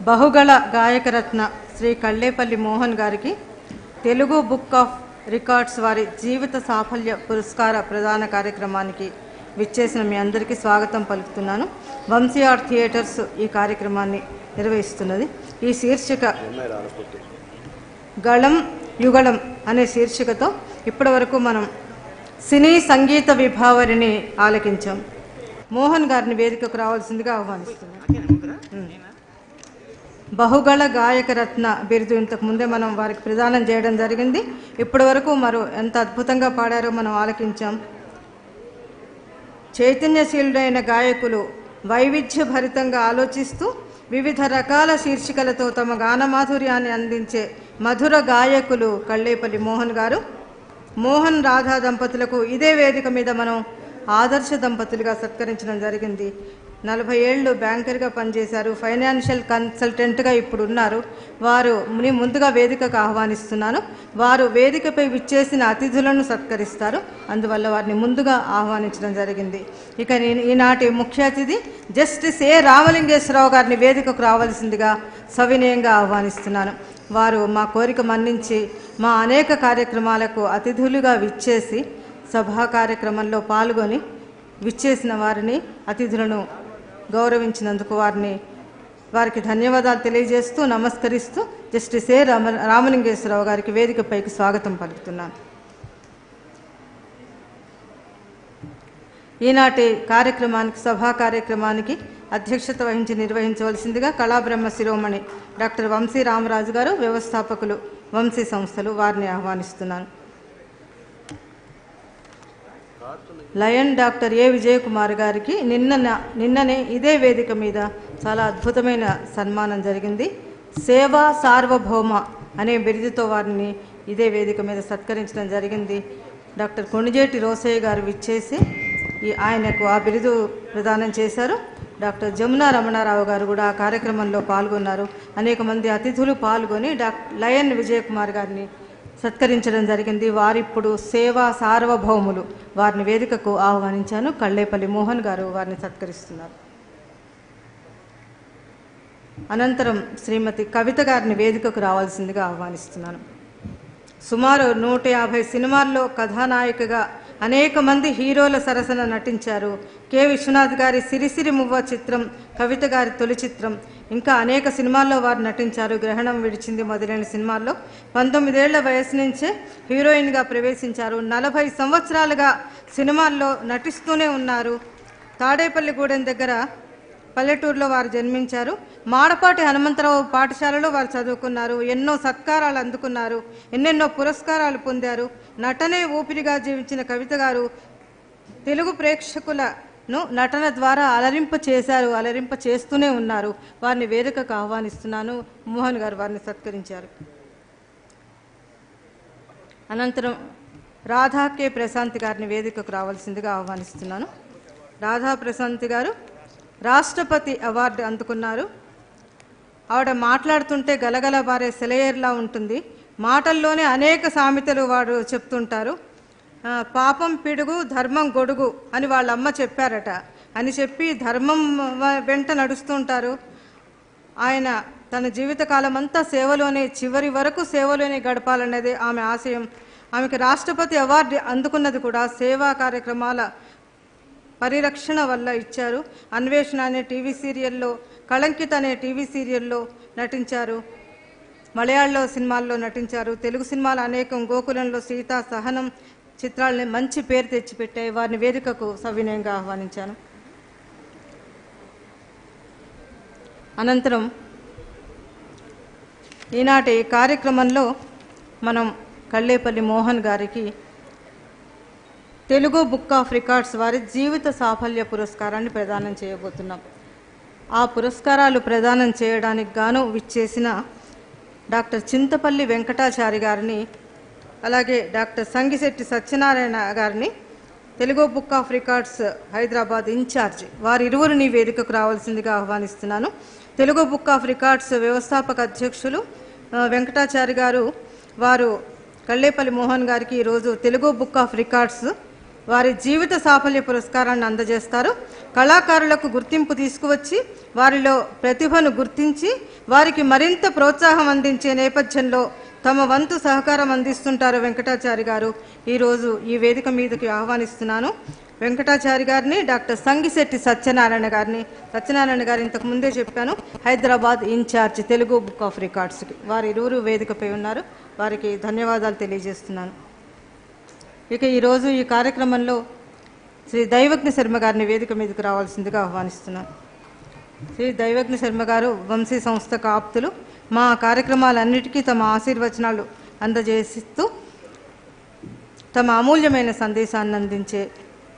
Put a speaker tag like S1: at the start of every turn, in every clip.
S1: బహుగళ గాయకరత్న శ్రీ కళ్ళేపల్లి మోహన్ గారికి Telugu book of records వారి జీవిత సాఫల్య పురస్కార ప్రదాన కార్యక్రమానికి విచ్చేసిన మీ అందరికీ స్వాగతం పలుకుతున్నాను. వంశీ ఆర్ట్ థియేటర్స్ ఈ కార్యక్రమాన్ని నిర్వహిస్తున్నది. ఈ శీర్షిక గళం యుగళం అనే శీర్షికతో ఇప్పటి వరకు మనం సినీ సంగీత విభావరిని ఆలకించాం. మోహన్ గారిని వేదికకు రావాల్సిందిగా ఆహ్వానిస్తున్నాం. బహుగళ గాయకరత్న బిరుదు ఇంతకు ముందే మనం వారికి ప్రదానం చేయడం జరిగింది. ఇప్పటి వరకు మరో ఎంత అద్భుతంగా పాడారో మనం ఆలకించాం. చైతన్యశీలుడైన గాయకులు వైవిధ్యభరితంగా ఆలోచిస్తూ వివిధ రకాల శీర్షికలతో తమ గానమాధుర్యాన్ని అందించే మధుర గాయకులు కళ్ళేపల్లి మోహన్ గారు. మోహన్ రాధా దంపతులకు ఇదే వేదిక మీద మనం ఆదర్శ దంపతులుగా సత్కరించడం జరిగింది. 40 ఏళ్ళు బ్యాంకర్గా పనిచేశారు. ఫైనాన్షియల్ కన్సల్టెంట్గా ఇప్పుడు ఉన్నారు. వారు ముందుగా వేదికకు ఆహ్వానిస్తున్నాను. వారు వేదికపై విచ్చేసిన అతిథులను సత్కరిస్తారు. అందువల్ల వారిని ముందుగా ఆహ్వానించడం జరిగింది. ఇక ఈనాటి ముఖ్య అతిథి జస్టిస్ ఏ రామలింగేశ్వరరావు గారిని వేదికకు రావాల్సిందిగా సవినయంగా ఆహ్వానిస్తున్నాను. వారు మా కోరిక మన్నించి మా అనేక కార్యక్రమాలకు అతిథులుగా విచ్చేసి సభా కార్యక్రమంలో పాల్గొని విచ్చేసిన వారిని అతిథులను గౌరవించినందుకు వారికి ధన్యవాదాలు తెలియజేస్తూ నమస్కరిస్తూ జస్టిస్ ఏ రామలింగేశ్వరరావు గారికి వేదికపైకి స్వాగతం పలుకుతున్నాను. ఈనాటి కార్యక్రమానికి సభా కార్యక్రమానికి అధ్యక్షత వహించి నిర్వహించవలసిందిగా కళాబ్రహ్మ శిరోమణి డాక్టర్ వంశీ రామరాజు గారు, వ్యవస్థాపకులు వంశీ సంస్థలు, వారిని ఆహ్వానిస్తున్నాను. లయన్ డాక్టర్ ఏ విజయకుమార్ గారికి నిన్ననే ఇదే వేదిక మీద చాలా అద్భుతమైన సన్మానం జరిగింది. సేవా సార్వభౌమ అనే బిరుదుతో వారిని ఇదే వేదిక మీద సత్కరించడం జరిగింది. డాక్టర్ కొణిజేటి రోసయ్య గారు విచ్చేసి ఆయనకు ఆ బిరుదు ప్రదానం చేశారు. డాక్టర్ జమునా రమణారావు గారు కూడా ఆ కార్యక్రమంలో పాల్గొన్నారు. అనేక మంది అతిథులు పాల్గొని లయన్ విజయకుమార్ గారిని సత్కరించడం జరిగింది. వారిప్పుడు సేవా సార్వభౌములు. వారిని వేదికకు ఆహ్వానించాను. కళ్ళేపల్లి మోహన్ గారు వారిని సత్కరిస్తున్నారు. అనంతరం శ్రీమతి కవిత గారిని వేదికకు రావాల్సిందిగా ఆహ్వానిస్తున్నాను. సుమారు 150 సినిమాల్లో కథానాయికగా అనేక మంది హీరోల సరసన నటించారు. కె విశ్వనాథ్ గారి సిరిసిరి మువ్వ చిత్రం కవిత గారి తొలి చిత్రం. ఇంకా అనేక సినిమాల్లో వారు నటించారు. గ్రహణం విడిచింది మొదలైన సినిమాల్లో 19 ఏళ్ల వయసు నుంచే హీరోయిన్గా ప్రవేశించారు. 40 సంవత్సరాలుగా సినిమాల్లో నటిస్తూనే ఉన్నారు. తాడేపల్లిగూడెం దగ్గర పల్లెటూరులో వారు జన్మించారు. మాడపాటి హనుమంతరావు పాఠశాలలో వారు చదువుకున్నారు. ఎన్నో సత్కారాలు అందుకున్నారు. ఎన్నెన్నో పురస్కారాలు పొందారు. నటనే ఊపిరిగా జీవించిన కవిత గారు తెలుగు ప్రేక్షకులను నటన ద్వారా అలరింప చేస్తూనే ఉన్నారు. వారిని వేదికకు ఆహ్వానిస్తున్నాను. మోహన్ గారు వారిని సత్కరించారు. అనంతరం రాధా కె ప్రశాంతి గారిని వేదికకు రావాల్సిందిగా ఆహ్వానిస్తున్నాను. రాధా ప్రశాంతి గారు రాష్ట్రపతి అవార్డు అందుకున్నారు. ఆవిడ మాట్లాడుతుంటే గలగల బారే సెలయేర్లా ఉంటుంది. మాటల్లోనే అనేక సామెతలు వారు చెప్తుంటారు. పాపం పిడుగు ధర్మం గొడుగు అని వాళ్ళ అమ్మ చెప్పారట అని చెప్పి ధర్మం వెంట నడుస్తుంటారు. ఆయన తన జీవితకాలం అంతా సేవలోనే, చివరి వరకు సేవలోనే గడపాలన్నదే ఆమె ఆశయం. ఆమెకు రాష్ట్రపతి అవార్డు అందుకున్నది కూడా సేవా కార్యక్రమాల పరిరక్షణ వల్ల ఇచ్చారు. అన్వేషణ అనే టీవీ సీరియల్లో, కళంకిత్ అనే టీవీ సీరియల్లో నటించారు. మలయాళ సినిమాల్లో నటించారు. తెలుగు సినిమాలు అనేకం, గోకులంలో సీత, సహనం చిత్రాలని మంచి పేరు తెచ్చిపెట్టాయి. వారిని వేదికకు సవినయంగా ఆహ్వానించాను. అనంతరం ఈనాటి కార్యక్రమంలో మనం కళ్ళేపల్లి మోహన్ గారికి తెలుగు బుక్ ఆఫ్ రికార్డ్స్ వారి జీవిత సాఫల్య పురస్కారాన్ని ప్రదానం చేయబోతున్నాం. ఆ పురస్కారాలు ప్రదానం చేయడానికి గాను విచ్చేసిన డాక్టర్ చింతపల్లి వెంకటాచారి గారిని, అలాగే డాక్టర్ సంగిశెట్టి సత్యనారాయణ గారిని, Telugu book of records Hyderabad incharge, వారిరువురిని వేదికకు రావాల్సిందిగా ఆహ్వానిస్తున్నాను. తెలుగు బుక్ ఆఫ్ రికార్డ్స్ వ్యవస్థాపక అధ్యక్షులు వెంకటాచారి గారు, వారు కళ్ళేపల్లి మోహన్ గారికి ఈరోజు తెలుగు బుక్ ఆఫ్ రికార్డ్స్ వారి జీవిత సాఫల్య పురస్కారాన్ని అందజేస్తారు. కళాకారులకు గుర్తింపు తీసుకువచ్చి వారిలో ప్రతిభను గుర్తించి వారికి మరింత ప్రోత్సాహం అందించే నేపథ్యంలో తమ వంతు సహకారం అందిస్తుంటారు వెంకటాచారి గారు. ఈరోజు ఈ వేదిక మీదకి ఆహ్వానిస్తున్నాను. వెంకటాచారి గారిని, డాక్టర్ సంగిశెట్టి సత్యనారాయణ గారిని. సత్యనారాయణ గారు ఇంతకు ముందే చెప్పాను, Hyderabad incharge Telugu book of రికార్డ్స్కి. వారి ఇరువురు వేదికపై ఉన్నారు. వారికి ధన్యవాదాలు తెలియజేస్తున్నాను. ఇక ఈరోజు ఈ కార్యక్రమంలో శ్రీ దైవజ్ఞ శర్మ గారిని వేదిక మీదకి రావాల్సిందిగా ఆహ్వానిస్తున్నాను. శ్రీ దైవజ్ఞ శర్మ గారు వంశీ సంస్థకు ఆప్తులు. మా కార్యక్రమాలన్నిటికీ తమ ఆశీర్వచనాలు అందజేసిస్తూ తమ అమూల్యమైన సందేశాన్ని అందించే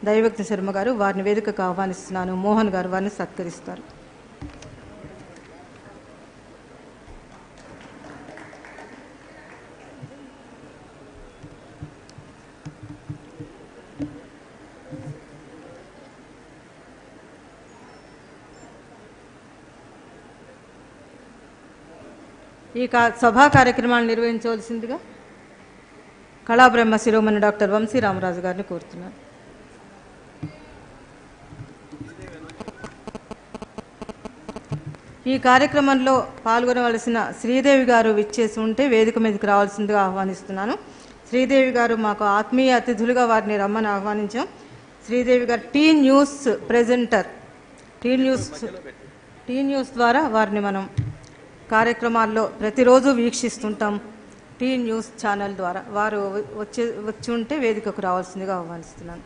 S1: దైవజ్ఞ శర్మ గారు, వారిని వేదికకు ఆహ్వానిస్తున్నాను. మోహన్ గారు వారిని సత్కరిస్తారు. ఈ సభా కార్యక్రమాన్ని నిర్వహించవలసిందిగా కళాబ్రహ్మ శిరోమణి డాక్టర్ వంశీ రామరాజు గారిని కోరుతున్నాను. ఈ కార్యక్రమంలో పాల్గొనవలసిన శ్రీదేవి గారు విచ్చేసి ఉంటే వేదిక మీదకి రావాల్సిందిగా ఆహ్వానిస్తున్నాను. శ్రీదేవి గారు మాకు ఆత్మీయ అతిథులుగా వారిని రమ్మని ఆహ్వానించాం. శ్రీదేవి గారు T news presenter, T news ద్వారా వారిని మనం కార్యక్రమాల్లో ప్రతిరోజు వీక్షిస్తుంటాం. టీ న్యూస్ ఛానల్ ద్వారా వారు వచ్చి ఉంటే వేదికకు రావాల్సిందిగా ఆహ్వానిస్తున్నాను.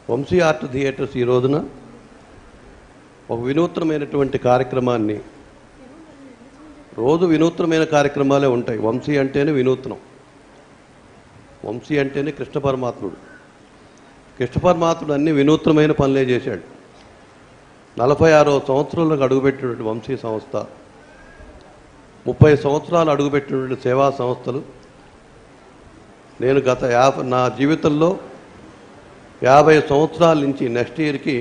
S2: వంశీ ఆర్ట్ థియేటర్స్ ఈ రోజున ఒక వినూత్నమైనటువంటి కార్యక్రమాన్ని, రోజు వినూత్నమైన కార్యక్రమాలే ఉంటాయి. వంశీ అంటేనే వినూత్నం. వంశీ అంటేనే కృష్ణ పరమాత్ముడు. కృష్ణ పరమాత్ముడు అన్ని వినూత్నమైన పనులే చేశాడు. 46వ సంవత్సరంలోకి అడుగుపెట్టినటువంటి వంశీ సంస్థ, 30 సంవత్సరాలు అడుగుపెట్టినటువంటి సేవా సంస్థలు. నేను నా జీవితంలో 50 సంవత్సరాల నుంచి నెక్స్ట్ ఇయర్కి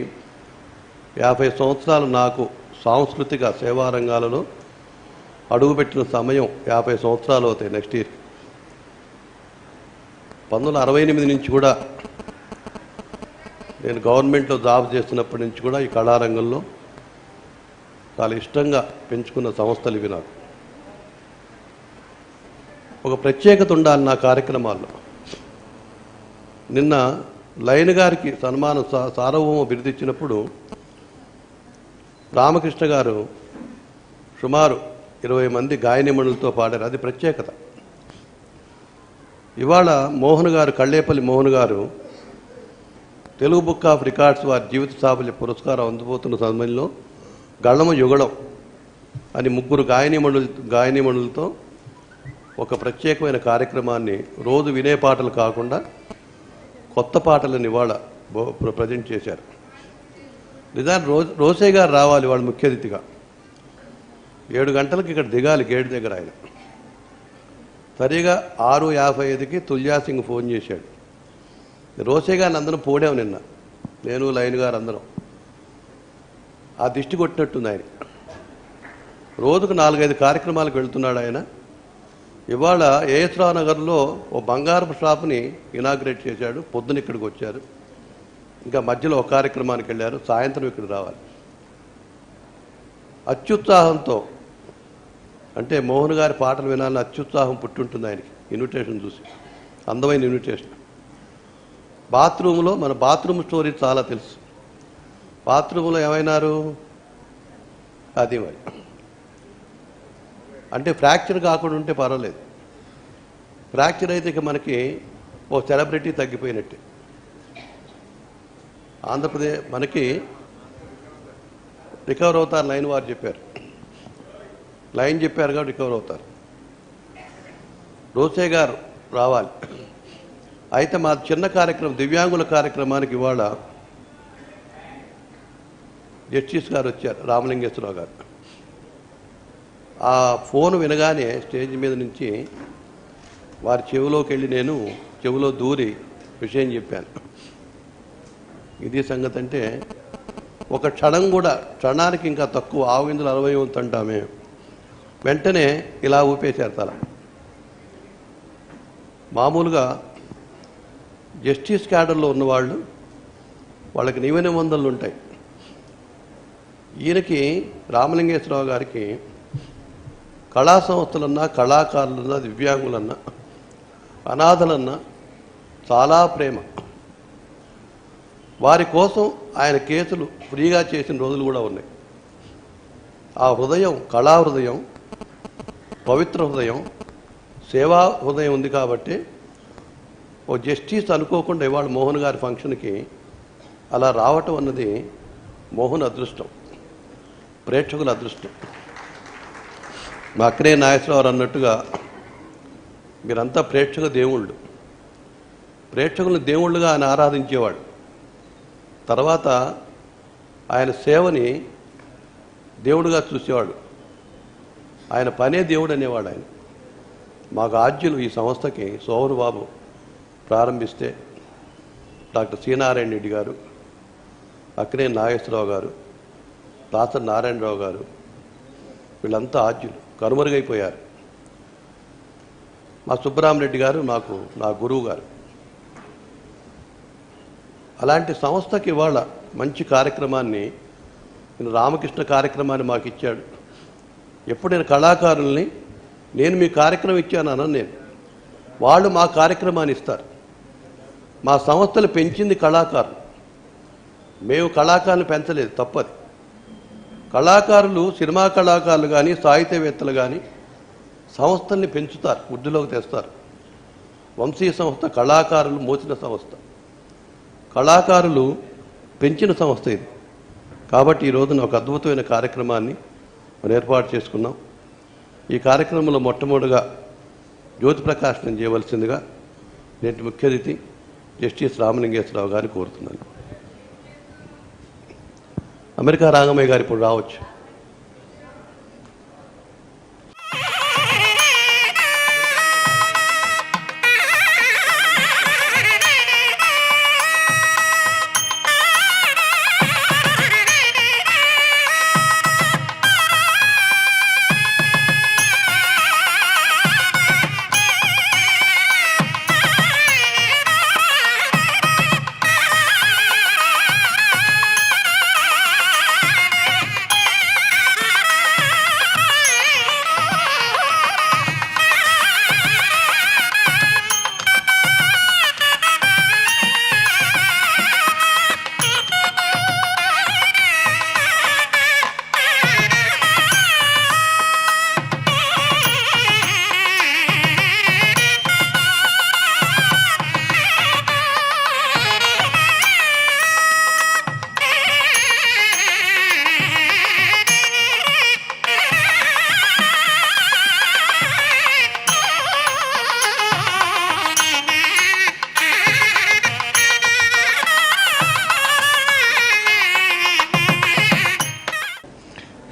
S2: 50 సంవత్సరాలు నాకు సాంస్కృతిక సేవా రంగాలలో అడుగుపెట్టిన సమయం 50 సంవత్సరాలు అవుతాయి నెక్స్ట్ ఇయర్కి. 1968 నుంచి కూడా నేను గవర్నమెంట్లో జాబ్ చేస్తున్నప్పటి నుంచి కూడా ఈ కళారంగంలో చాలా ఇష్టంగా పెంచుకున్న సంస్థలు ఇవి. నాకు ఒక ప్రత్యేకత ఉండాలి నా కార్యక్రమాల్లో. నిన్న లైన్ గారికి సన్మానం సార్వభౌమ బిరుదు ఇచ్చినప్పుడు రామకృష్ణ గారు సుమారు 20 మంది గాయనిమణులతో పాడారు. అది ప్రత్యేకత. ఇవాళ మోహన్ గారు, Kallepalli Mohan garu Telugu book of records వారి జీవిత సాఫల్య పురస్కారం అందుపోతున్న సమయంలో గళమ యుగళం అని 3 గాయనిమణులతో ఒక ప్రత్యేకమైన కార్యక్రమాన్ని, రోజు వినే పాటలు కాకుండా కొత్త పాటలను ఇవాళ ప్రజెంట్ చేశారు. నిజానికి రోసే గారు రావాలి వాళ్ళు ముఖ్య అతిథిగా. 7 గంటలకు ఇక్కడ దిగాలి గేట్ దగ్గర. ఆయన సరిగా 6:55కి తుల్జా సింగ్ ఫోన్ చేశాడు. రోసే గారిని అందరం పోడాం నిన్న, నేను లైన్ గారు అందరం. ఆ దిష్టి కొట్టినట్టుంది ఆయన. రోజుకు 4-5 కార్యక్రమాలకు వెళ్తున్నాడు ఆయన. ఇవాళ ఏఎస్ రావు నగర్లో ఓ బంగారపు షాప్ని ఇనాగ్రేట్ చేశాడు. పొద్దున ఇక్కడికి వచ్చారు. ఇంకా మధ్యలో ఒక కార్యక్రమానికి వెళ్ళారు. సాయంత్రం ఇక్కడ రావాలి. అత్యుత్సాహంతో, అంటే మోహన్ గారి పాటలు వినాలని అత్యుత్సాహం పుట్టుంటుంది ఆయనకి. ఇన్విటేషన్ చూసి, అందమైన ఇన్విటేషన్. బాత్రూంలో, మన బాత్రూమ్ స్టోరీ చాలా తెలుసు. బాత్రూంలో ఏమైనారు అది మరి, అంటే ఫ్రాక్చర్ కాకుండా ఉంటే పర్వాలేదు. ఫ్రాక్చర్ అయితే ఇక మనకి ఓ సెలబ్రిటీ తగ్గిపోయినట్టే. ఆంధ్రప్రదేశ్ మనకి రికవర్ అవుతారు లైన్ వారు చెప్పారు. లైన్ చెప్పారు కాబట్టి రికవర్ అవుతారు. రోసే గారు రావాలి. అయితే మా చిన్న కార్యక్రమం, దివ్యాంగుల కార్యక్రమానికి ఇవాళ జస్టిస్ గారు వచ్చారు, రామలింగేశ్వరరావు గారు. ఆ ఫోన్ వినగానే స్టేజ్ మీద నుంచి వారి చెవిలోకి వెళ్ళి నేను చెవిలో దూరి విషయం చెప్పాను. ఇది సంగతి. అంటే ఒక క్షణం కూడా, క్షణానికి ఇంకా తక్కువ, 60 వంతు అంటామే, వెంటనే ఇలా ఊపేశారు తల. మామూలుగా జస్టిస్ క్యాడర్లో ఉన్నవాళ్ళు వాళ్ళకి నిబంధనలు ఉంటాయి. ఈయనకి రామలింగేశ్వరరావు గారికి కళా సంస్థలన్నా, కళాకారులన్నా, దివ్యాంగులన్నా, అనాథలన్నా చాలా ప్రేమ. వారి కోసం ఆయన కేసులు ఫ్రీగా చేసిన రోజులు కూడా ఉన్నాయి. ఆ హృదయం, కళా హృదయం, పవిత్ర హృదయం, సేవా హృదయం ఉంది కాబట్టి ఓ జస్టిస్ అనుకోకుండా ఇవాళ మోహన్ గారి ఫంక్షన్కి అలా రావటం అన్నది మోహన్ అదృష్టం, ప్రేక్షకుల అదృష్టం. మా అక్కినే నాగేశ్వరరావు అన్నట్టుగా మీరంతా ప్రేక్షక దేవుళ్ళు. ప్రేక్షకులను దేవుళ్ళుగా ఆయన ఆరాధించేవాడు. తర్వాత ఆయన సేవని దేవుడుగా చూసేవాడు. ఆయన పనే దేవుడు అనేవాడు. ఆయన మాకు ఆద్యులు ఈ సంస్థకి సోమరు బాబు ప్రారంభిస్తే డాక్టర్ సి నారాయణ రెడ్డి గారు, అక్కినే నాగేశ్వరరావు గారు, దాసరి నారాయణరావు గారు, వీళ్ళంతా ఆద్యులు కనుమరుగైపోయారు. మా సుబ్బరామరెడ్డి గారు నా గురువు గారు. అలాంటి సంస్థకి ఇవాళ మంచి కార్యక్రమాన్ని, నేను రామకృష్ణ కార్యక్రమాన్ని మాకు ఇచ్చాడు. ఎప్పుడు నేను కళాకారుల్ని నేను మీ కార్యక్రమం ఇచ్చాను నేను, వాళ్ళు మా కార్యక్రమాన్ని ఇస్తారు. మా సంస్థలు పెంచింది కళాకారులు, మేము కళాకారులు పెంచలేదు, తప్పది. కళాకారులు, సినిమా కళాకారులు కానీ, సాహిత్యవేత్తలు కానీ సంస్థల్ని పెంచుతారు, వృద్ధిలోకి తెస్తారు. వంశీ సంస్థ కళాకారులు మోసిన సంస్థ, కళాకారులు పెంచిన సంస్థ ఇది. కాబట్టి ఈ రోజున ఒక అద్భుతమైన కార్యక్రమాన్ని మనం ఏర్పాటు చేసుకున్నాం. ఈ కార్యక్రమంలో మొట్టమొదటిగా జ్యోతి ప్రకాశనం చేయవలసిందిగా నేటి ముఖ్య అతిథి జస్టిస్ రామలింగేశ్వరరావు గారిని కోరుతున్నాను. అమెరికా రాఘమయ్య గారు ఇప్పుడు రావచ్చు.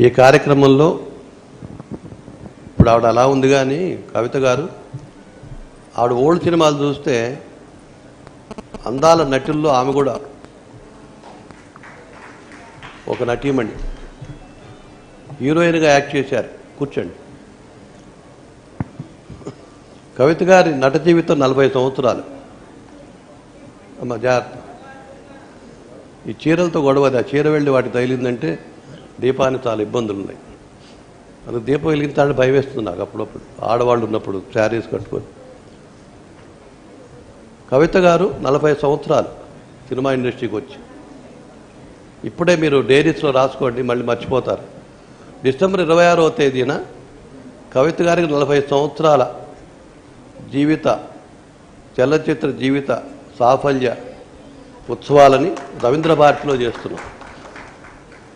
S2: ఈ కార్యక్రమంలో ఇప్పుడు ఆవిడ అలా ఉంది, కానీ కవిత గారు ఆవిడ ఓల్డ్ సినిమాలు చూస్తే అందాల నటుల్లో ఆమె కూడా ఒక నటీమణి, హీరోయిన్గా యాక్ట్ చేశారు. కూర్చోండి. కవిత గారి నట జీవితం 40 సంవత్సరాలు. అమ్మ జాగ్రత్త, ఈ చీరలతో గొడవది. ఆ చీర వెళ్ళి వాటికి తగిలిందంటే దీపానికి చాలా ఇబ్బందులు ఉన్నాయి. అందుకు దీపం వెలిగించాలని భయం వేస్తుంది నాకు అప్పుడప్పుడు, ఆడవాళ్ళు ఉన్నప్పుడు శారీస్ కట్టుకొని. కవిత గారు 40 సంవత్సరాలు సినిమా ఇండస్ట్రీకి వచ్చి, ఇప్పుడే మీరు డైరీస్లో రాసుకోండి, మళ్ళీ మర్చిపోతారు. డిసెంబర్ 26వ తేదీన కవిత గారికి 40 సంవత్సరాల జీవిత చలనచిత్ర జీవిత సాఫల్య ఉత్సవాలని రవీంద్ర భారతిలో చేస్తున్నాం.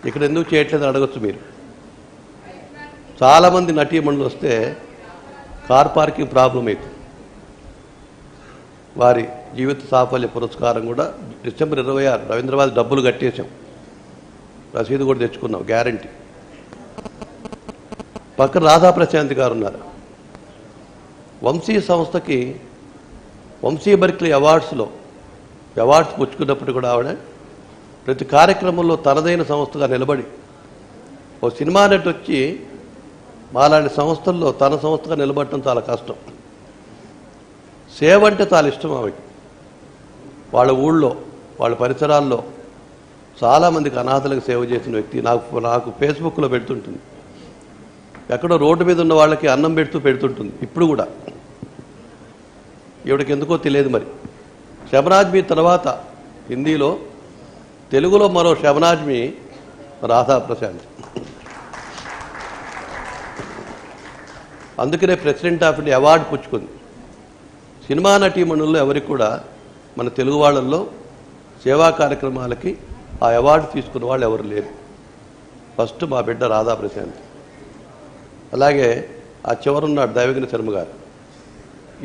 S2: ఇక్కడ ఎందుకు చేయట్లేదు అడగచ్చు మీరు. చాలామంది నటీమణులు వస్తే కార్ పార్కింగ్ ప్రాబ్లం అవుతుంది. వారి జీవిత సాఫల్య పురస్కారం కూడా డిసెంబర్ 26 రవీంద్ర భారతి డబ్బులు కట్టేశాం, రసీదు కూడా తెచ్చుకున్నాం, గ్యారంటీ. పక్కన రాధా ప్రశాంత్ గారు ఉన్నారు. వంశీ సంస్థకి వంశీ బర్క్లీ అవార్డ్స్ పుచ్చుకున్నప్పుడు కూడా ఆవిడ ప్రతి కార్యక్రమంలో తనదైన సంస్థగా నిలబడి, ఓ సినిమా నటి వచ్చి మాలాంటి సంస్థల్లో తన సంస్థగా నిలబడటం చాలా కష్టం. సేవ అంటే చాలా ఇష్టం ఆమెకి. వాళ్ళ ఊళ్ళో వాళ్ళ పరిసరాల్లో చాలామందికి అనాథలకు సేవ చేసిన వ్యక్తి. నాకు ఫేస్బుక్లో పెడుతుంటుంది. ఎక్కడో రోడ్డు మీద ఉన్న వాళ్ళకి అన్నం పెడుతుంటుంది. ఇప్పుడు కూడా ఈవిడకి ఎందుకో తెలియదు మరి. శబనాజ్మి తర్వాత హిందీలో, తెలుగులో మరో శబనాజ్మి రాధా ప్రశాంత్. అందుకనే ప్రెసిడెంట్ ఆఫ్ ఇండియా అవార్డు పుచ్చుకుంది. సినిమా నటీమణుల్లో ఎవరికి కూడా మన తెలుగు వాళ్ళల్లో సేవా కార్యక్రమాలకి ఆ అవార్డు తీసుకున్న వాళ్ళు ఎవరు లేరు. ఫస్ట్ మా బిడ్డ రాధా ప్రశాంత్. అలాగే ఆ చివరున్నాడు దైవజ్ఞ శర్మ గారు.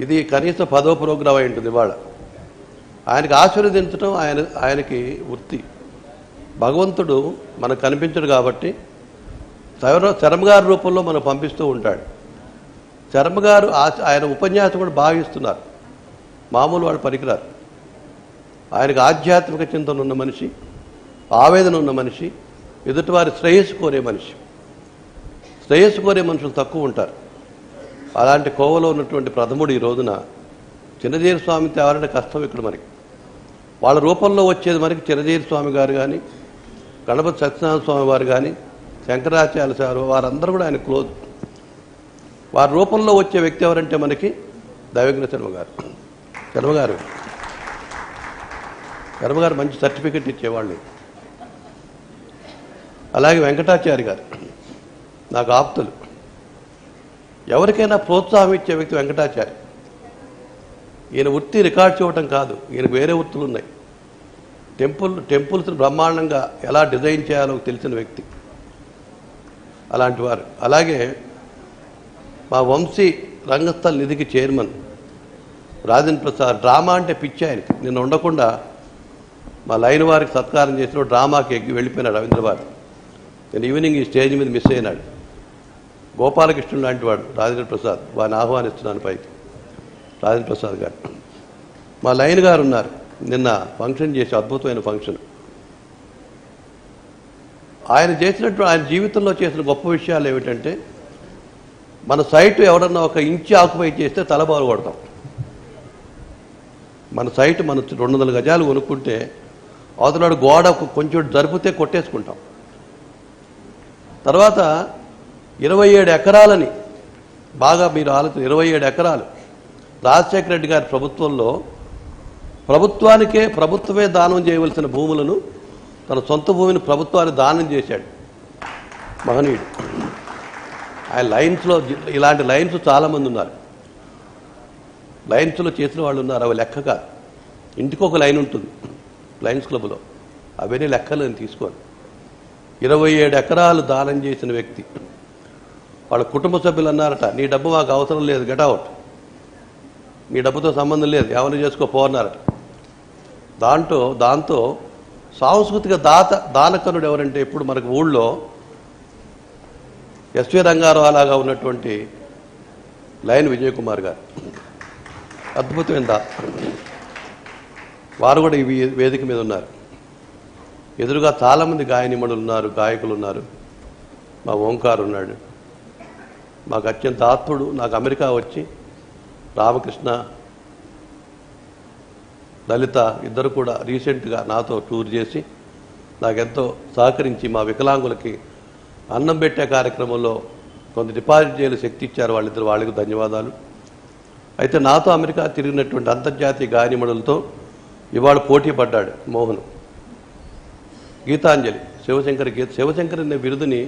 S2: ఇది కనీసం 10వ ప్రోగ్రాం అయి ఉంటుంది ఇవాళ. ఆయనకి ఆశీర్వదించడం ఆయనకి వృత్తి. భగవంతుడు మనకు కనిపించడు కాబట్టి శర్మ గారి రూపంలో మనం పంపిస్తూ ఉంటాడు. శర్మ గారు ఆయన ఉపన్యాసం కూడా బాగా ఇస్తున్నారు. మామూలు వాళ్ళు పనికిరారు. ఆయనకు ఆధ్యాత్మిక చింతన ఉన్న మనిషి, ఆవేదన ఉన్న మనిషి, ఎదుటివారి శ్రేయస్సు కోరే మనిషి. శ్రేయస్సు కోరే మనుషులు తక్కువ ఉంటారు. అలాంటి కోవలో ఉన్నటువంటి ప్రథముడు ఈ రోజున చిన్నజీర స్వామి తేవాలంటే కష్టం ఇక్కడ మనకి. వాళ్ళ రూపంలో వచ్చేది మనకి చిన్నజీర స్వామి గారు కానీ, గణపతి సత్యనారాయణ స్వామి వారు కానీ, శంకరాచార్య సారు, వారందరూ కూడా ఆయన క్లోజ్. వారి రూపంలో వచ్చే వ్యక్తి ఎవరంటే మనకి దైవజ్ఞ శర్మ గారు. శర్మ గారు మంచి సర్టిఫికెట్ ఇచ్చేవాళ్ళు. అలాగే వెంకటాచార్య గారు నాకు ఆప్తులు. ఎవరికైనా ప్రోత్సాహం ఇచ్చే వ్యక్తి వెంకటాచార్య. ఈయన వృత్తి రికార్డ్ చేయటం కాదు, ఈయనకు వేరే వృత్తులు ఉన్నాయి. టెంపుల్స్ బ్రహ్మాండంగా ఎలా డిజైన్ చేయాలో తెలిసిన వ్యక్తి అలాంటి వారు. అలాగే మా వంశీ రంగస్థల నిధికి చైర్మన్ రాజేంద్ర ప్రసాద్. డ్రామా అంటే పిచ్చి ఆయనకి. నిన్న ఉండకుండా మా లైన్ వారికి సత్కారం చేసిన డ్రామాకి ఎక్కి వెళ్ళిపోయినాడు రవీంద్రబాబు. నేను ఈవినింగ్ ఈ స్టేజ్ మీద మిస్ అయినాడు. గోపాలకృష్ణుడు లాంటి వాడు రాజేంద్ర ప్రసాద్. వారిని ఆహ్వానిస్తున్నాను పైకి. రాజేంద్ర ప్రసాద్ గారు మా లైన్ గారు ఉన్నారు. నిన్న ఫంక్షన్ చేసి అద్భుతమైన ఫంక్షన్. ఆయన జీవితంలో చేసిన గొప్ప విషయాలు ఏమిటంటే, మన సైటు ఎవరన్నా 1 ఇంచు ఆక్యుపై చేస్తే తలబాలు కొడతాం. మన సైటు మన 200 గజాలు కొనుక్కుంటే అవతలాడు గోడ కొంచెం జరిపితే కొట్టేసుకుంటాం. తర్వాత 27 ఎకరాలని బాగా మీరు ఆలోచన. 27 ఎకరాలు రాజశేఖర రెడ్డి గారి ప్రభుత్వంలో ప్రభుత్వమే దానం చేయవలసిన భూములను తన సొంత భూమిని ప్రభుత్వానికి దానం చేశాడు మహనీయుడు. ఆయన లైన్స్లో ఇలాంటి లైన్స్ చాలామంది ఉన్నారు. లైన్స్లో చేసిన వాళ్ళు ఉన్నారు. అవి లెక్క కాదు. ఇంటికి ఒక లైన్ ఉంటుంది లయన్స్ క్లబ్లో. అవన్నీ లెక్కలు నేను తీసుకోను. 27 ఎకరాలు దానం చేసిన వ్యక్తి. వాళ్ళ కుటుంబ సభ్యులు అన్నారట, నీ డబ్బు మాకు అవసరం లేదు, గెట్అవుట్, నీ డబ్బుతో సంబంధం లేదు, ఎవరిని చేసుకోపోన్నారట. దాంతో సాంస్కృతిక దానకనుడు ఎవరంటే ఇప్పుడు మనకు ఊళ్ళో ఎస్వి రంగారావు లాగా ఉన్నటువంటి లైన్ విజయ్ కుమార్ గారు. అద్భుతమైన వారు కూడా ఈ వేదిక మీద ఉన్నారు. ఎదురుగా చాలామంది గాయనిమణులు ఉన్నారు, గాయకులు ఉన్నారు. మా ఓంకార్ ఉన్నాడు. మాకు అత్యంత ఆత్ముడు. నాకు అమెరికా వచ్చి రామకృష్ణ, లలిత ఇద్దరు కూడా రీసెంట్గా నాతో టూర్ చేసి నాకెంతో సహకరించి మా వికలాంగులకి అన్నం పెట్టే కార్యక్రమంలో కొంత డిపాజిట్ చేయాలి శక్తి ఇచ్చారు వాళ్ళిద్దరు. వాళ్ళకి ధన్యవాదాలు. అయితే నాతో అమెరికా తిరిగినటువంటి అంతర్జాతీయ గాయనిమణులతో ఇవాళ పోటీ పడ్డాడు మోహన్. గీతాంజలి శివశంకర్ అనే బిరుదుని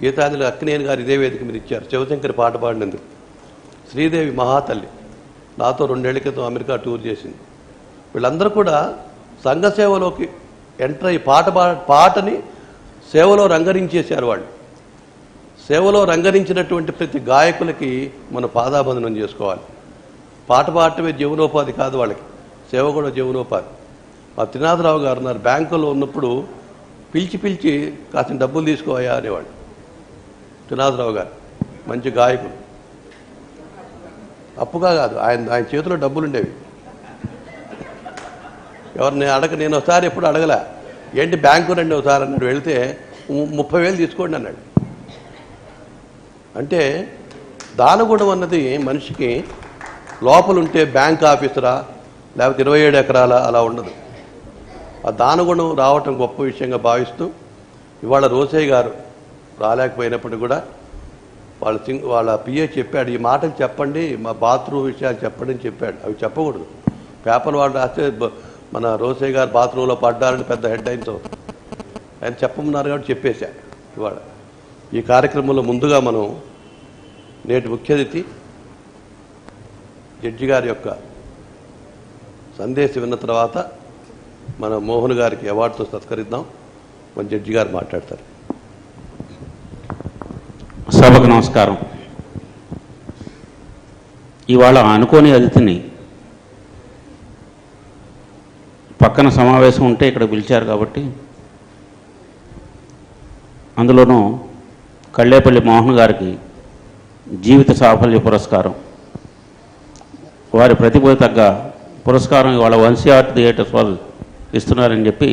S2: గీతాంజలి అక్కినేని గారు ఇదే వేదిక మీద ఇచ్చారు శివశంకర్ పాట పాడినందుకు. శ్రీదేవి మహాతల్లి నాతో 2 ఏళ్ల క్రితం అమెరికా టూర్ చేసింది. వీళ్ళందరూ కూడా సంఘ సేవలోకి ఎంటర్ అయ్యి పాటని సేవలో రంగరించేశారు. వాళ్ళు సేవలో రంగరించినటువంటి ప్రతి గాయకులకి మన పాదాబంధనం చేసుకోవాలి. పాట పాడటమే జీవనోపాధి కాదు, వాళ్ళకి సేవ కూడా జీవనోపాధి. మా త్రినాథరావు గారు ఉన్నారు. బ్యాంకులో ఉన్నప్పుడు పిలిచి కాసిన డబ్బులు తీసుకోవా అనేవాడు. త్రినాథరావు గారు మంచి గాయకులు. అప్పుగా కాదు, ఆయన చేతిలో డబ్బులు ఉండేవి. ఎవరిని నేను ఒకసారి ఎప్పుడు అడగలే. ఏంటి బ్యాంకు రండి ఒకసారి అన్నాడు. వెళితే 30,000 తీసుకోండి అన్నాడు. అంటే దానగుణం అన్నది మనిషికి లోపలుంటే బ్యాంక్ ఆఫీసరా లేకపోతే 27 ఎకరాల అలా ఉండదు. ఆ దానగుణం రావటం గొప్ప విషయంగా భావిస్తూ ఇవాళ రోసయ్య గారు రాలేకపోయినప్పటికీ కూడా వాళ్ళ పిఏ చెప్పాడు, ఈ మాటలు చెప్పండి, మా బాత్రూమ్ విషయాలు చెప్పండి అని చెప్పాడు. అవి చెప్పకూడదు. పేపర్ వాళ్ళు రాస్తే మన రోసయ్య గారు బాత్రూంలో పడ్డారని పెద్ద హెడ్ ఆయనతో ఆయన చెప్పమన్నారు కాబట్టి చెప్పేశా. ఇవాళ ఈ కార్యక్రమంలో ముందుగా మనం నేటి ముఖ్య అతిథి జడ్జి గారి యొక్క సందేశం విన్న తర్వాత మన మోహన్ గారికి అవార్డుతో సత్కరిద్దాం. మన జడ్జి గారు మాట్లాడతారు.
S3: సభకు నమస్కారం. ఇవాళ అనుకోని అతిథిని పక్కన సమావేశం ఉంటే ఇక్కడ పిలిచారు కాబట్టి, అందులోనూ కళ్ళేపల్లి మోహన్ గారికి జీవిత సాఫల్య పురస్కారం, వారి ప్రతిభకు తగ్గ పురస్కారం ఇవాళ వంశీ ఆర్ట్ థియేటర్స్ వాళ్ళు ఇస్తున్నారని చెప్పి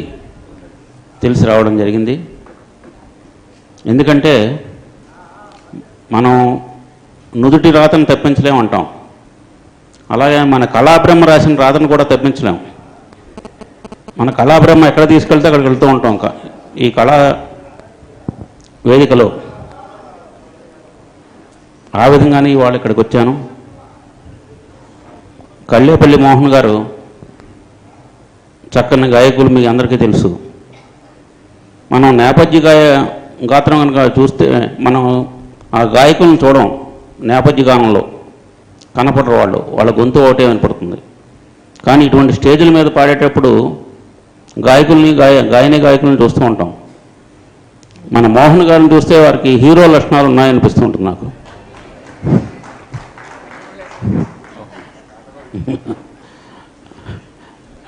S3: తెలిసి రావడం జరిగింది. ఎందుకంటే మనం నుదుటి రాతను తప్పించలేమంటాం, అలాగే మన కళాబ్రహ్మ రాసిన రాతను కూడా తప్పించలేం. మన కళాబ్రహ్మ ఎక్కడ తీసుకెళ్తే అక్కడికి వెళ్తూ ఉంటాం. ఈ కళా వేదికలో ఆ విధంగానే ఇవాళ ఇక్కడికి వచ్చాను. కళ్ళేపల్లి మోహన్ గారు చక్కని గాయకులు, మీ అందరికీ తెలుసు. మనం నేపథ్య గాత్రం కనుక చూస్తే మనం ఆ గాయకులను చూడం. నేపథ్య గానంలో కనపడరు వాళ్ళ గొంతు ఒకటే వినపడుతుంది. కానీ ఇటువంటి స్టేజ్ల మీద పాడేటప్పుడు గాయకుల్ని గాయకుల్ని చూస్తూ ఉంటాం. మన మోహన్ గారిని చూస్తే వారికి హీరో లక్షణాలు ఉన్నాయనిపిస్తూ ఉంటుంది నాకు.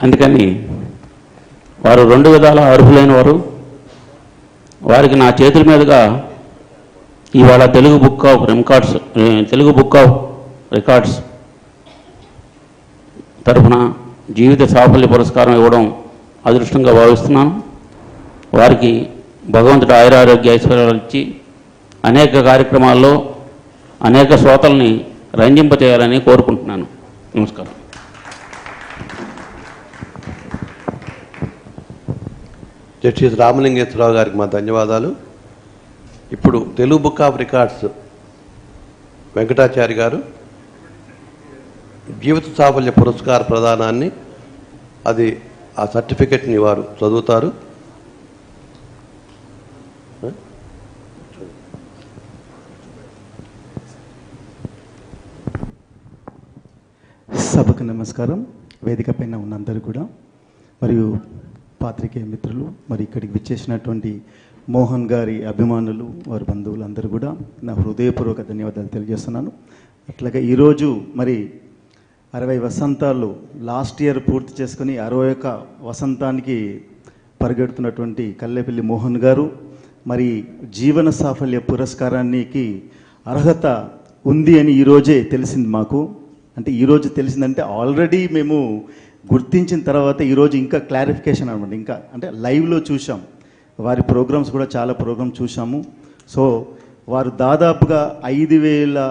S3: అందుకని వారు 2 విధాల అర్హులైన వారు. వారికి నా చేతుల మీదుగా ఇవాళ తెలుగు బుక్ ఆఫ్ రికార్డ్స్ తరఫున జీవిత సాఫల్య పురస్కారం ఇవ్వడం అదృష్టంగా భావిస్తున్నాను. వారికి భగవంతుడు ఆయురారోగ్య ఐశ్వర్యాలు ఇచ్చి అనేక కార్యక్రమాల్లో అనేక శ్రోతల్ని రంజింపచేయాలని కోరుకుంటున్నాను. నమస్కారం.
S2: జస్టిస్ రామలింగేశ్వరరావు గారికి మా ధన్యవాదాలు. ఇప్పుడు Telugu book of records Venkatachari గారు జీవిత సాఫల్య పురస్కార ప్రదానాన్ని, అది ఆ సర్టిఫికెట్ని వారు చదువుతారు.
S4: సభకు నమస్కారం. వేదిక పైన ఉన్న అందరూ కూడా, మరియు పాత్రికేయ మిత్రులు, మరి ఇక్కడికి విచ్చేసినటువంటి మోహన్ గారి అభిమానులు, వారి బంధువులు అందరూ కూడా నా హృదయపూర్వక ధన్యవాదాలు తెలియజేస్తున్నాను. అట్లాగే ఈరోజు మరి 60 వసంతాలు లాస్ట్ ఇయర్ పూర్తి చేసుకుని 61వ వసంతానికి పరిగెడుతున్నటువంటి కళ్ళేపల్లి మోహన్ గారు మరి జీవన సాఫల్య పురస్కారానికి అర్హత ఉంది అని ఈరోజే తెలిసింది మాకు. అంటే ఈరోజు తెలిసిందంటే ఆల్రెడీ మేము గుర్తించిన తర్వాత ఈరోజు ఇంకా క్లారిఫికేషన్ అనమాట. ఇంకా అంటే లైవ్లో చూసాం, వారి ప్రోగ్రామ్స్ కూడా చాలా ప్రోగ్రామ్స్ చూసాము. సో వారు దాదాపుగా 5,000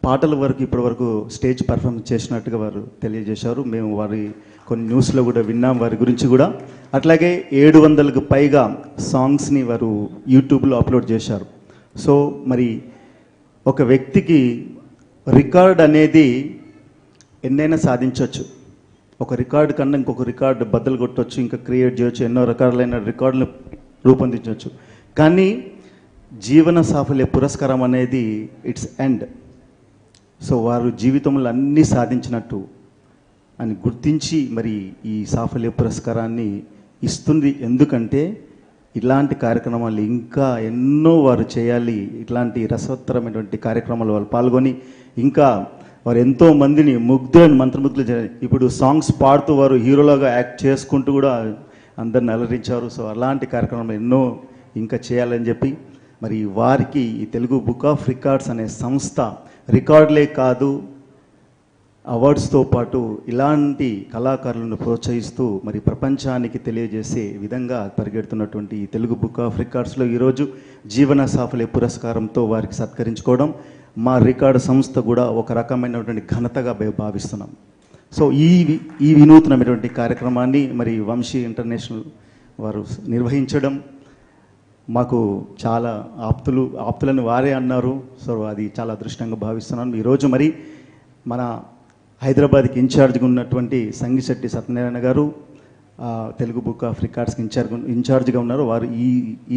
S4: పాటల వరకు ఇప్పటి వరకు స్టేజ్ పర్ఫార్మెన్స్ చేసినట్టుగా వారు తెలియజేశారు. మేము వారి కొన్ని న్యూస్లో కూడా విన్నాం వారి గురించి కూడా. అట్లాగే 700కు పైగా సాంగ్స్ని వారు యూట్యూబ్లో అప్లోడ్ చేశారు. సో మరి ఒక వ్యక్తికి రికార్డ్ అనేది ఎన్నైనా సాధించవచ్చు. ఒక రికార్డు కన్నా ఇంకొక రికార్డు బద్దలు కొట్టవచ్చు, ఇంకా క్రియేట్ చేయొచ్చు, ఎన్నో రకాలైన రికార్డులు రూపొందించవచ్చు. కానీ జీవన సాఫల్య పురస్కారం అనేది ఇట్స్ ఎండ్. సో వారు జీవితంలో అన్నీ సాధించినట్టు అని గుర్తించి మరి ఈ సాఫల్య పురస్కారాన్ని ఇస్తుంది. ఎందుకంటే ఇలాంటి కార్యక్రమాలు ఇంకా ఎన్నో వారు చేయాలి. ఇట్లాంటి రసవత్తరమైనటువంటి కార్యక్రమాలు వాళ్ళు పాల్గొని ఇంకా వారు ఎంతో మందిని మంత్రముగ్ధులు చేయాలి. ఇప్పుడు సాంగ్స్ పాడుతూ వారు హీరోలాగా యాక్ట్ చేసుకుంటూ కూడా అందరిని అలరించారు. సో అలాంటి కార్యక్రమాలు ఎన్నో ఇంకా చేయాలని చెప్పి మరి వారికి ఈ తెలుగు బుక్ ఆఫ్ రికార్డ్స్ అనే సంస్థ రికార్డులే కాదు, అవార్డ్స్తో పాటు ఇలాంటి కళాకారులను ప్రోత్సహిస్తూ మరి ప్రపంచానికి తెలియజేసే విధంగా పరిగెడుతున్నటువంటి ఈ తెలుగు బుక్ ఆఫ్ రికార్డ్స్లో ఈరోజు జీవన సాఫల్య పురస్కారంతో వారికి సత్కరించుకోవడం మా రికార్డు సంస్థ కూడా ఒక రకమైనటువంటి ఘనతగా భావిస్తున్నాం. సో ఈ వినూత్నమైనటువంటి కార్యక్రమాన్ని మరి వంశీ ఇంటర్నేషనల్ వారు నిర్వహించడం మాకు చాలా ఆప్తులను వారే అన్నారు. సో అది చాలా అదృష్టంగా భావిస్తున్నాను. ఈరోజు మరి మన హైదరాబాద్కి ఇన్ఛార్జ్గా ఉన్నటువంటి సంగిశెట్టి సత్యనారాయణ గారు తెలుగు బుక్ ఆఫ్ రికార్డ్స్కి ఇన్ఛార్జ్గా ఉన్నారు. వారు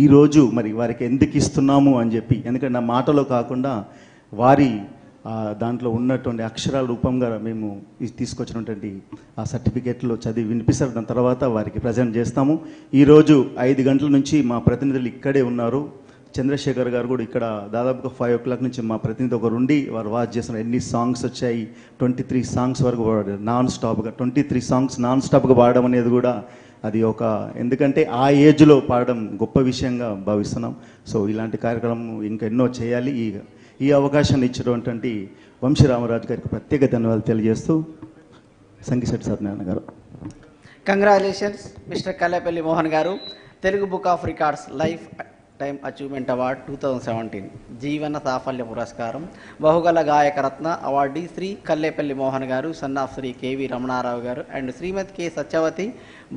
S4: ఈరోజు మరి వారికి ఎందుకు ఇస్తున్నాము అని చెప్పి, ఎందుకంటే నా మాటలో కాకుండా వారి దాంట్లో ఉన్నటువంటి అక్షరాల రూపంగా మేము తీసుకొచ్చినటువంటి ఆ సర్టిఫికేట్లో చదివి వినిపిస్తారు. దాని తర్వాత వారికి ప్రజెంట్ చేస్తాము. ఈరోజు 5 గంటల నుంచి మా ప్రతినిధులు ఇక్కడే ఉన్నారు. చంద్రశేఖర్ గారు కూడా ఇక్కడ దాదాపుగా 5 o'clock నుంచి మా ప్రతినిధి ఒకరు ఉండి వారు వాచ్ చేస్తున్నారు. ఎన్ని సాంగ్స్ వచ్చాయి, 23 సాంగ్స్ వరకు పాడారు నాన్ స్టాప్గా. 23 సాంగ్స్ నాన్ స్టాప్గా పాడడం అనేది కూడా అది ఎందుకంటే ఆ ఏజ్లో పాడడం గొప్ప విషయంగా భావిస్తున్నాం. సో ఇలాంటి కార్యక్రమం ఇంకెన్నో చేయాలి. ఈ అవకాశాన్ని ఇచ్చినటువంటి వంశీరామరాజు గారికి ప్రత్యేక ధన్యవాదాలు తెలియజేస్తూ సంగిశెట్టి సత్యనారాయణ గారు.
S5: Congratulations mister Kallepalli Mohan garu. Telugu book of records lifetime achievement award 2017 జీవన సాఫల్య పురస్కారం బహుగల గాయకరత్న awardee Shri Kallepalli Mohan garu, son of Shri K V Ramana Rao garu and Shrimati K Satyavathi,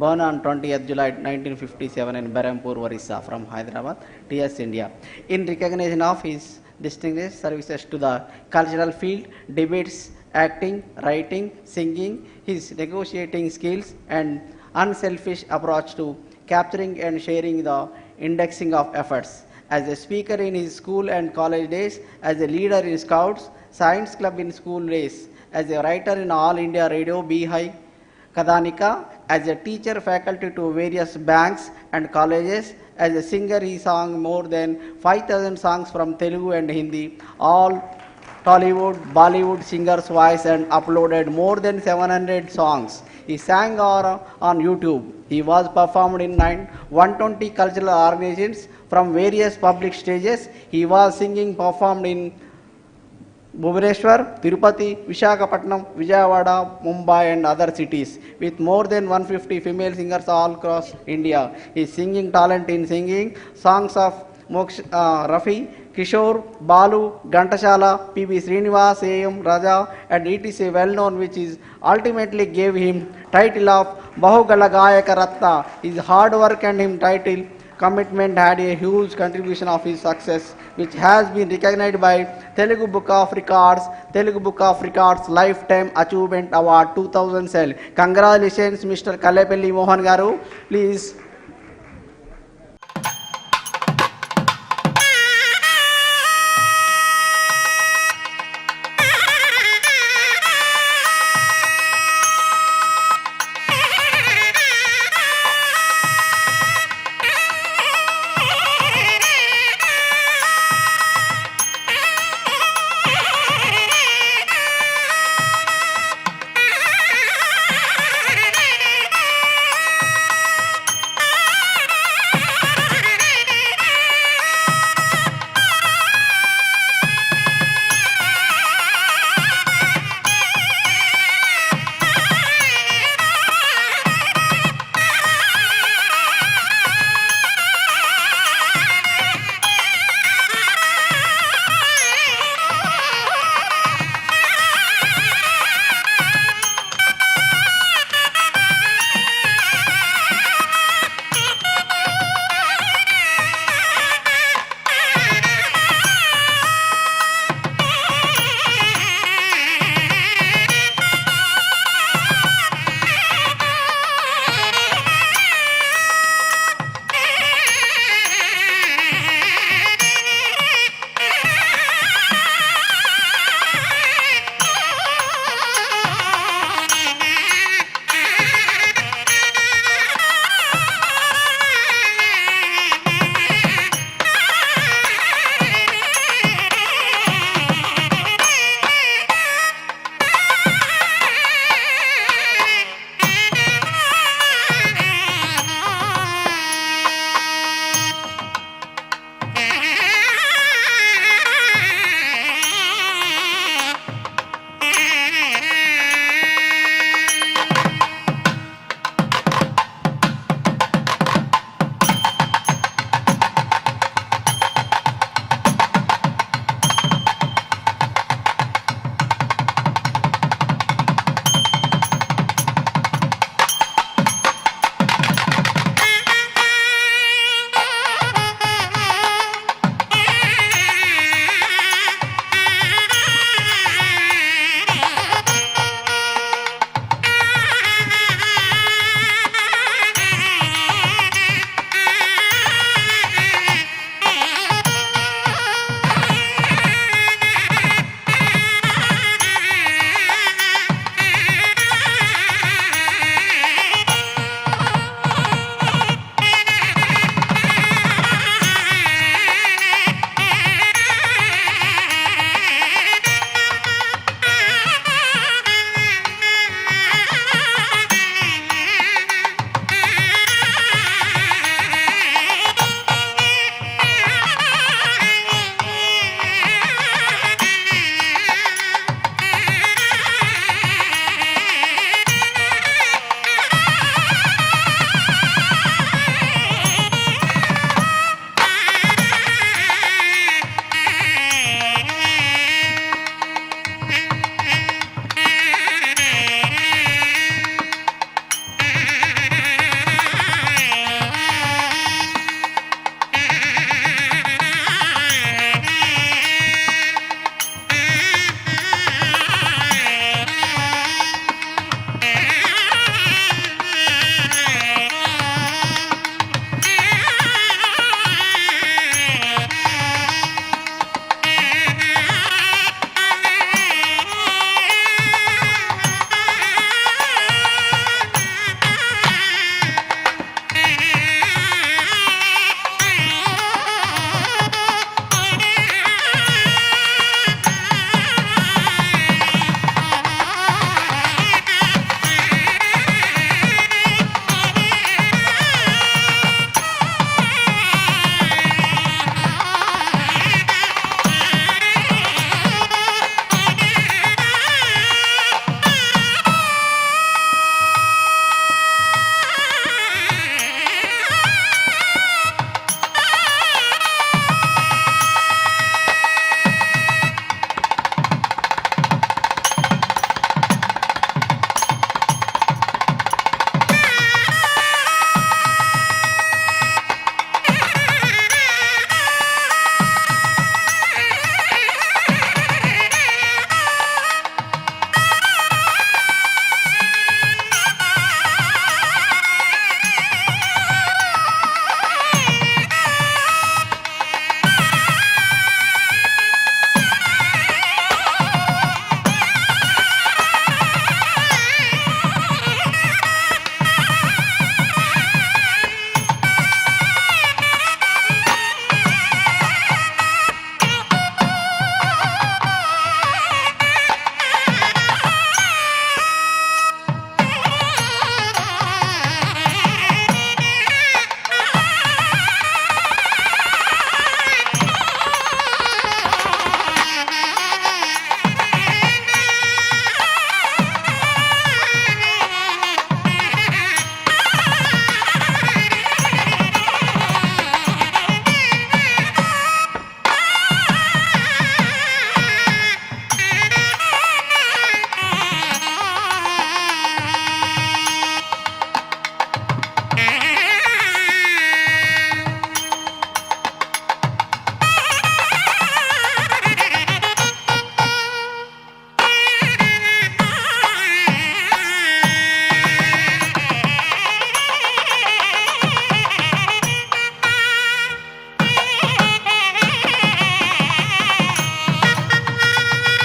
S5: born on 20th July 1957 in Berhampur, Orissa, from Hyderabad, TS India. In recognition of his distinguished services to the cultural field, debates, acting, writing, singing, his negotiating skills and unselfish approach to capturing and sharing the indexing of efforts. As a speaker in his school and college days, as a leader in Scouts, Science Club in school days, as a writer in All India Radio, Bihai, Kadanika, as a teacher faculty to various banks and colleges, as a singer he sang more than 5,000 songs from Telugu and Hindi, all Tollywood, Bollywood singers' voice and uploaded more than 700 songs. He sang on YouTube. He was performed in 120 cultural organizations from various public stages. He was singing performed in Bhubaneswar, Tirupati, Visakhapatnam, Vijayawada, Mumbai and other cities with more than 150 female singers all across India. His singing talent in singing songs of Rafi, Kishore, Balu, Gantashala, P.B. Srinivas, A.M. Raja and etc. well known, which is ultimately gave him title of Bahugala Gayaka Ratna. His hard work and him title commitment had a huge contribution of his success, which has been recognized by Telugu Book of Records Lifetime Achievement Award 2007. Congratulations, Mr. Kallepelli Mohan Garu. Please